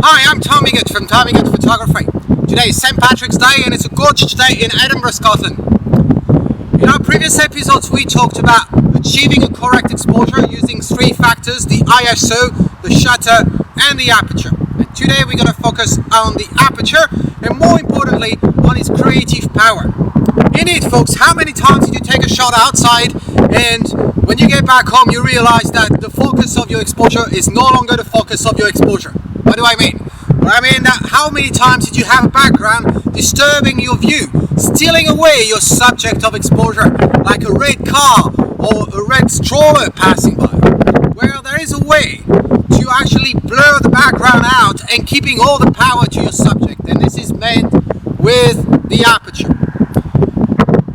Hi, I'm Tom Migot from Tom Migot Photography. Today is St. Patrick's Day and it's a gorgeous day in Edinburgh, Scotland. In our previous episodes we talked about achieving a correct exposure using three factors: the ISO, the shutter and the aperture. And today we're going to focus on the aperture and more importantly on its creative power. Indeed folks, how many times did you take a shot outside and when you get back home you realize that the focus of your exposure is no longer the focus of your exposure? What do I mean? Well, I mean that how many times did you have a background disturbing your view, stealing away your subject of exposure, like a red car or a red stroller passing by? Well, there is a way to actually blur the background out and keeping all the power to your subject, and this is meant with the aperture.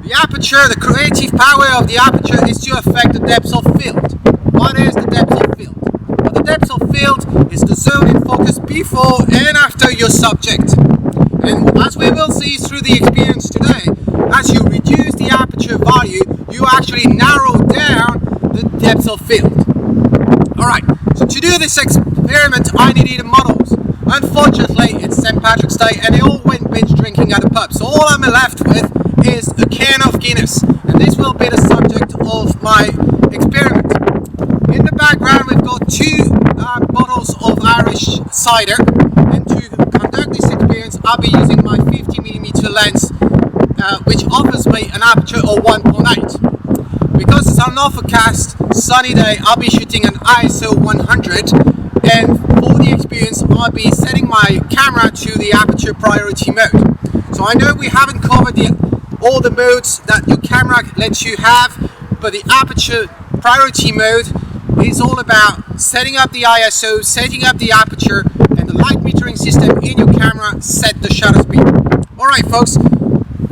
The aperture, the creative power of the aperture is to affect the depth of field. What is the depth of field? Well, the depth of field is the zone in focus before and after your subject. And as we will see through the experience today, as you reduce the aperture value, you actually narrow down the depth of field. Alright, so to do this experiment I needed models. Unfortunately, it's St. Patrick's Day and they all went binge drinking at a pub, so all I'm left with is a can of Guinness, and this will be the subject of my experiment. In the background we've got two bottles of Irish cider, and to conduct this experience I'll be using my 50mm lens which offers me an aperture of 1.8. Because it's an overcast sunny day I'll be shooting an ISO 100, and for the experience I'll be setting my camera to the aperture priority mode. So I know we haven't covered all the modes that your camera lets you have, but the aperture priority mode is all about setting up the ISO, setting up the aperture, and the light metering system in your camera set the shutter speed. Alright folks,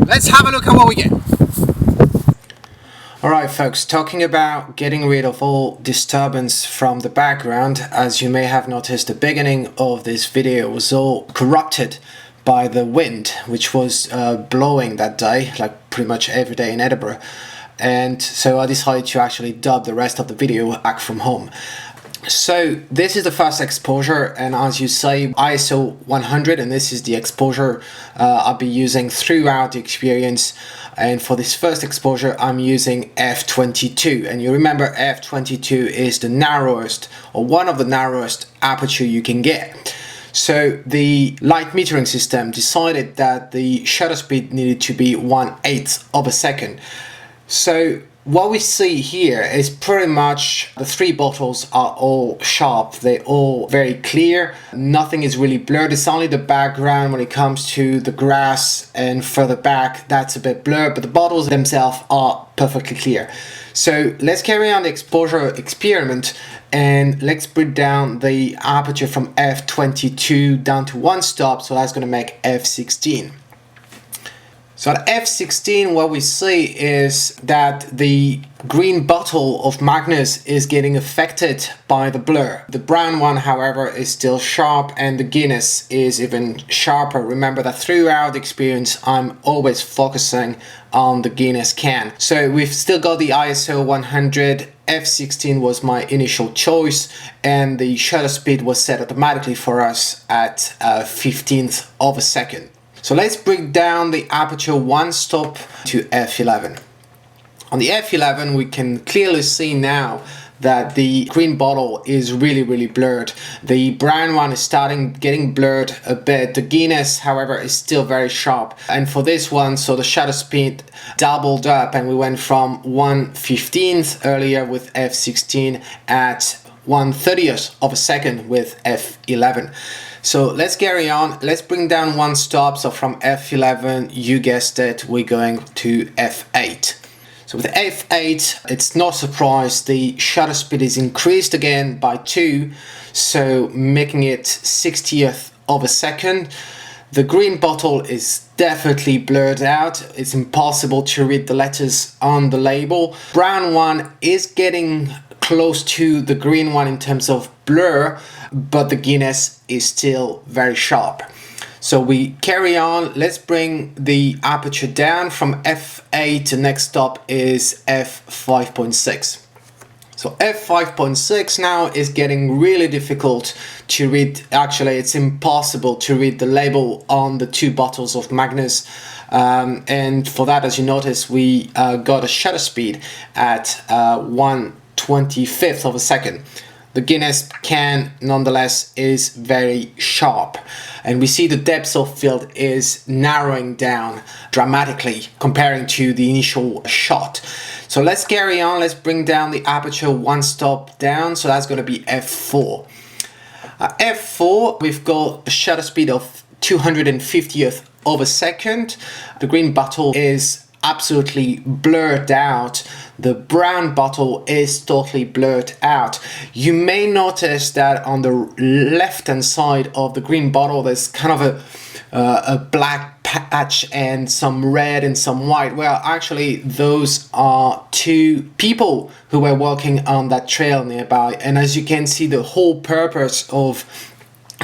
let's have a look at what we get. Alright folks, talking about getting rid of all disturbance from the background, as you may have noticed, the beginning of this video was all corrupted by the wind, which was blowing that day, like pretty much every day in Edinburgh. And so I decided to actually dub the rest of the video back from home. So this is the first exposure, and as you say, ISO 100, and this is the exposure I'll be using throughout the experience. And for this first exposure I'm using f22, and you remember f22 is the narrowest, or one of the narrowest aperture you can get. So the light metering system decided that the shutter speed needed to be 1/8 of a second. So what we see here is pretty much the three bottles are all sharp, they're all very clear, nothing is really blurred. It's only the background when it comes to the grass and further back that's a bit blurred, but the bottles themselves are perfectly clear. So let's carry on the exposure experiment and let's bring down the aperture from f22 down to one stop, so that's going to make f16. So at f16 what we see is that the green bottle of Magnus is getting affected by the blur. The brown one however is still sharp and the Guinness is even sharper. Remember that throughout the experience I'm always focusing on the Guinness can. So we've still got the ISO 100, f16 was my initial choice, and the shutter speed was set automatically for us at 15th of a second. So let's bring down the aperture one stop to f11. On the f11 we can clearly see now that the green bottle is really blurred. The brown one is getting blurred a bit. The Guinness however is still very sharp, and for this one so the shutter speed doubled up and we went from 1/15th earlier with f16 at 1/30th of a second with f11. So let's carry on, let's bring down one stop. So from f11, you guessed it, we're going to f8. So with f8, it's no surprise the shutter speed is increased again by 2, so making it 60th of a second. The green bottle is definitely blurred out, it's impossible to read the letters on the label. Brown one is getting close to the green one in terms of blur, but the Guinness is still very sharp. So we carry on, let's bring the aperture down from f8, the next stop is f5.6. So f5.6 now is getting really difficult to read. Actually, it's impossible to read the label on the two bottles of Magnus. And for that, as you notice, we got a shutter speed at 1/25th of a second. The Guinness can nonetheless is very sharp, and we see the depth of field is narrowing down dramatically comparing to the initial shot. So let's carry on, let's bring down the aperture one stop down, so that's going to be f4. F4, we've got a shutter speed of 250th of a second. The green bottle is absolutely blurred out. The brown bottle is totally blurred out. You may notice that on the left hand side of the green bottle there's kind of a black patch and some red and some white. Well, actually those are two people who were walking on that trail nearby, and as you can see, the whole purpose of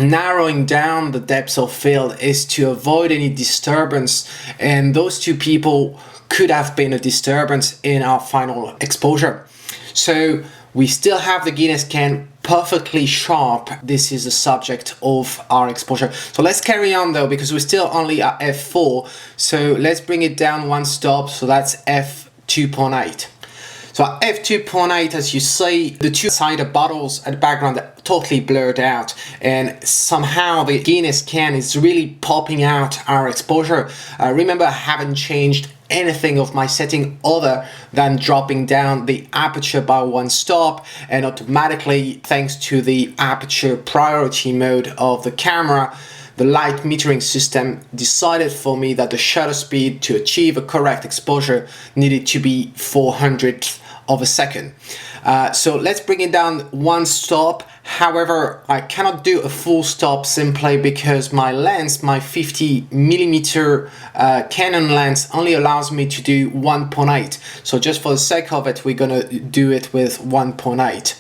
narrowing down the depth of field is to avoid any disturbance, and those two people could have been a disturbance in our final exposure. So we still have the Guinness can perfectly sharp. This is the subject of our exposure. So let's carry on though, because we're still only at f4. So let's bring it down one stop. So that's f2.8. So at f2.8, as you see, the two-sided bottles at the background are totally blurred out, and somehow the Guinness can is really popping out our exposure. Remember, I haven't changed anything of my setting other than dropping down the aperture by one stop, and automatically, thanks to the aperture priority mode of the camera, the light metering system decided for me that the shutter speed to achieve a correct exposure needed to be 400th of a second. So let's bring it down one stop. However, I cannot do a full stop simply because my lens, my 50mm Canon lens, only allows me to do 1.8. So just for the sake of it, we're gonna do it with 1.8.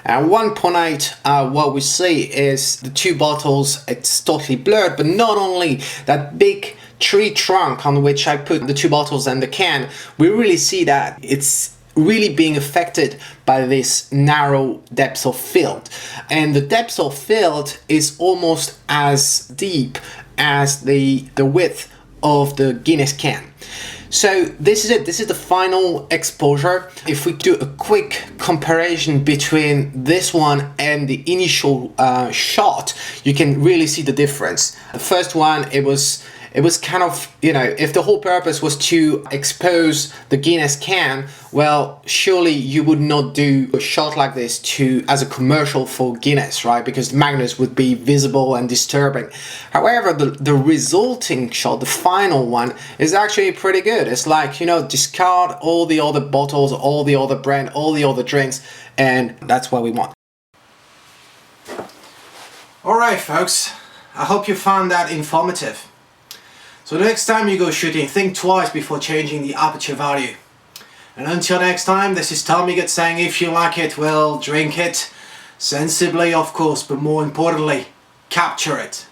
And 1.8, what we see is the two bottles, it's totally blurred, but not only that big tree trunk on which I put the two bottles and the can, we really see that it's really being affected by this narrow depth of field. And the depth of field is almost as deep as the width of the Guinness can. So this is it, this is the final exposure. If we do a quick comparison between this one and the initial shot, you can really see the difference. The first one, it was kind of, you know, if the whole purpose was to expose the Guinness can, well, surely you would not do a shot like this as a commercial for Guinness, right? Because Magnus would be visible and disturbing. However, the resulting shot, the final one, is actually pretty good. It's like, you know, discard all the other bottles, all the other brand, all the other drinks, and that's what we want. Alright folks, I hope you found that informative. So the next time you go shooting, think twice before changing the aperture value. And until next time, this is Tom Migot saying, if you like it, well, drink it. Sensibly, of course, but more importantly, capture it.